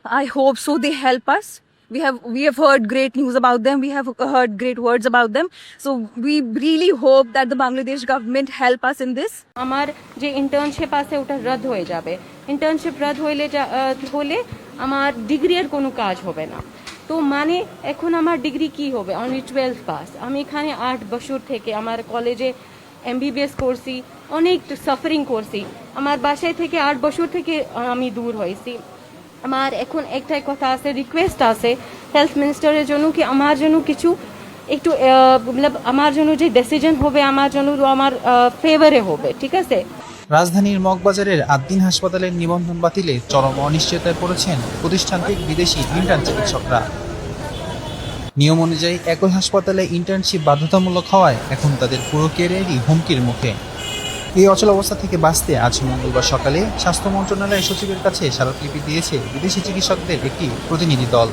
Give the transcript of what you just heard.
I hope so. They help us. We have heard great news about them. We have heard great words about them. So we really hope that the Bangladesh government help us in this. আমার যে internship আছে ওটা রদ হয়ে যাবে। Internship রদ হলে আমার ডিগ্রির কোনো কাজ হবে না। তো মানে এখন আমার ডিগ্রি কি হবে? Only 12 pass. আমি এখানে 8 বছর থেকে আমার কলেজে MBBS করছি, অনেক সাফারিং করছি। আমার বাসায় থেকে 8 বছর থেকে আমি দূর হয়েছি। আমার এখন একটাই কথা আছে, রিকোয়েস্ট আছে হেলথ মিনিস্টারের জন্য কি আমার জন্য কিছু একটু আমার জন্য যে ডিসিশন হবে আমার জন্য আমার ফেভারে হবে, ঠিক আছে? রাজধানীর মগবাজারের আদ্দিন হাসপাতালের নিবন্ধন বাতিলে চরম অনিশ্চয়তায় পড়েছেন প্রতিষ্ঠানটির বিদেশি ইন্টার্ন চিকিৎসকরা। নিয়ম অনুযায়ী একই হাসপাতালে ইন্টার্নশিপ বাধ্যতামূলক হওয়ায় এখন তাদের পুরো ক্যারিয়ারই হুমকির মুখে। এই অচল অবস্থা থেকে বাঁচতে আজ মঙ্গলবার সকালে স্বাস্থ্য মন্ত্রণালয়ের সচিবের কাছে স্মারকলিপি দিয়েছে বিদেশি চিকিৎসকদের একটি প্রতিনিধি দল।